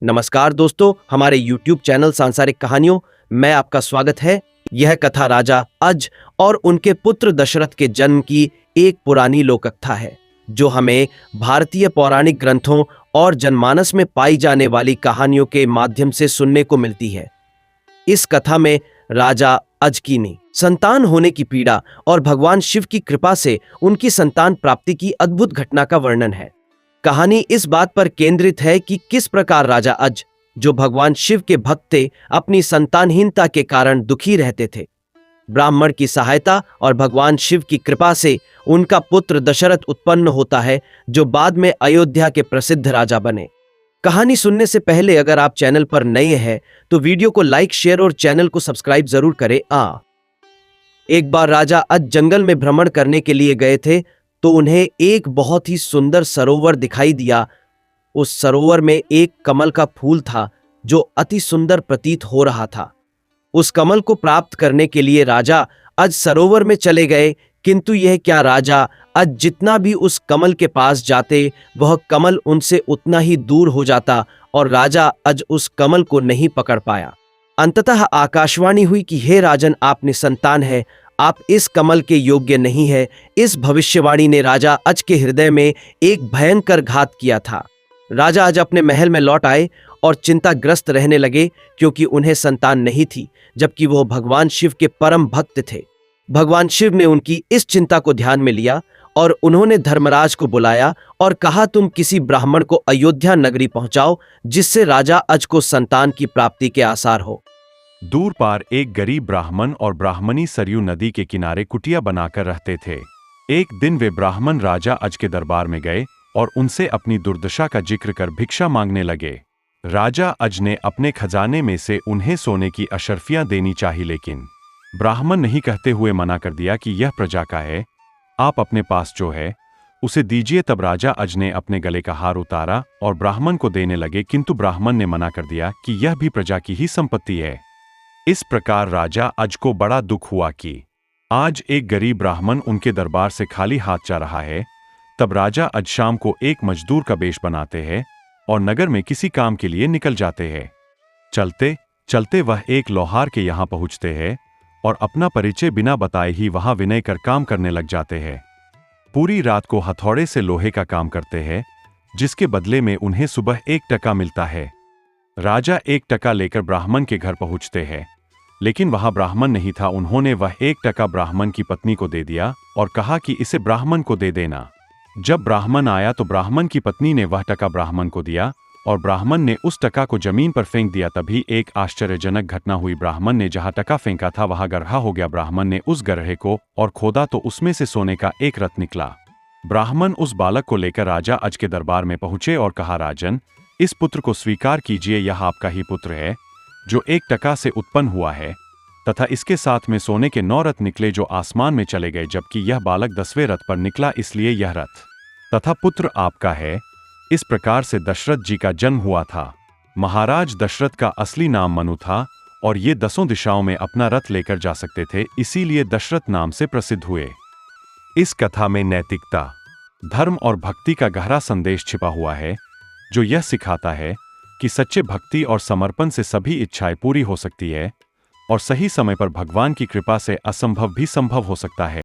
नमस्कार दोस्तों, हमारे YouTube चैनल सांसारिक कहानियों में आपका स्वागत है। यह कथा राजा अज और उनके पुत्र दशरथ के जन्म की एक पुरानी लोककथा है, जो हमें भारतीय पौराणिक ग्रंथों और जनमानस में पाई जाने वाली कहानियों के माध्यम से सुनने को मिलती है। इस कथा में राजा अज की संतान होने की पीड़ा और भगवान शिव की कृपा से उनकी संतान प्राप्ति की अद्भुत घटना का वर्णन है। कहानी इस बात पर केंद्रित है कि किस प्रकार राजा अज, जो भगवान शिव के भक्त थे, अपनी संतानहीनता के कारण दुखी रहते थे। ब्राह्मण की सहायता और भगवान शिव की कृपा से उनका पुत्र दशरथ उत्पन्न होता है, जो बाद में अयोध्या के प्रसिद्ध राजा बने। कहानी सुनने से पहले अगर आप चैनल पर नए हैं तो वीडियो को लाइक, शेयर और चैनल को सब्सक्राइब जरूर करें। एक बार राजा अज जंगल में भ्रमण करने के लिए गए थे, तो उन्हें एक बहुत ही सुंदर सरोवर दिखाई दिया। उस सरोवर में एक कमल का फूल था, जो अति सुंदर प्रतीत हो रहा था। उस कमल को प्राप्त करने के लिए राजा अज सरोवर में चले गए, किंतु यह क्या, राजा अज जितना भी उस कमल के पास जाते, वह कमल उनसे उतना ही दूर हो जाता और राजा अज उस कमल को नहीं पकड़ पाया। अंततः आकाशवाणी हुई कि हे राजन, आप निसंतान है, आप इस कमल के योग्य नहीं है। इस भविष्यवाणी ने राजा अज के हृदय में एक भयंकर घात किया था। राजा अज अपने महल में लौट आए और चिंताग्रस्त रहने लगे, क्योंकि उन्हें संतान नहीं थी, जबकि वह भगवान शिव के परम भक्त थे। भगवान शिव ने उनकी इस चिंता को ध्यान में लिया और उन्होंने धर्मराज को बुलाया और कहा, तुम किसी ब्राह्मण को अयोध्या नगरी पहुंचाओ, जिससे राजा अज को संतान की प्राप्ति के आसार हो। दूर पार एक गरीब ब्राह्मण और ब्राह्मणी सरयू नदी के किनारे कुटिया बनाकर रहते थे। एक दिन वे ब्राह्मण राजा अज के दरबार में गए और उनसे अपनी दुर्दशा का जिक्र कर भिक्षा मांगने लगे। राजा अज ने अपने खजाने में से उन्हें सोने की अशर्फियां देनी चाहिए, लेकिन ब्राह्मण नहीं कहते हुए मना कर दिया कि यह प्रजा का है, आप अपने पास जो है उसे दीजिए। तब राजा अज ने अपने गले का हार उतारा और ब्राह्मण को देने लगे, किंतु ब्राह्मण ने मना कर दिया कि यह भी प्रजा की ही संपत्ति है। इस प्रकार राजा अज को बड़ा दुख हुआ कि आज एक गरीब ब्राह्मण उनके दरबार से खाली हाथ जा रहा है। तब राजा अज शाम को एक मजदूर का वेश बनाते हैं और नगर में किसी काम के लिए निकल जाते हैं। चलते चलते वह एक लोहार के यहाँ पहुँचते हैं और अपना परिचय बिना बताए ही वहां विनय कर काम करने लग जाते हैं। पूरी रात को हथौड़े से लोहे का काम करते हैं, जिसके बदले में उन्हें सुबह 1 टका मिलता है। राजा 1 टका लेकर ब्राह्मण के घर पहुंचते हैं, लेकिन वहां ब्राह्मण नहीं था। उन्होंने वह 1 टका ब्राह्मण की पत्नी को दे दिया और कहा कि इसे ब्राह्मण को दे देना। जब ब्राह्मण आया तो ब्राह्मण की पत्नी ने वह टका ब्राह्मण को दिया और ब्राह्मण ने उस टका को जमीन पर फेंक दिया। तभी एक आश्चर्यजनक घटना हुई। ब्राह्मण ने जहां टका फेंका था वहां गड्ढा हो गया। ब्राह्मण ने उस गड्ढे को और खोदा तो उसमें से सोने का एक रत्न निकला। ब्राह्मण उस बालक को लेकर राजा अज के दरबार में पहुंचे और कहा, राजन, इस पुत्र को स्वीकार कीजिए, यह आपका ही पुत्र है, जो 1 टका से उत्पन्न हुआ है, तथा इसके साथ में सोने के 9 रत्न निकले, जो आसमान में चले गए, जबकि यह बालक 10वें रथ पर निकला, इसलिए यह रथ तथा पुत्र आपका है। इस प्रकार से दशरथ जी का जन्म हुआ था। महाराज दशरथ का असली नाम मनु था और ये 10 दिशाओं में अपना रथ लेकर जा सकते थे, इसीलिए दशरथ नाम से प्रसिद्ध हुए। इस कथा में नैतिकता, धर्म और भक्ति का गहरा संदेश छिपा हुआ है, जो यह सिखाता है कि सच्चे भक्ति और समर्पण से सभी इच्छाएं पूरी हो सकती है और सही समय पर भगवान की कृपा से असंभव भी संभव हो सकता है।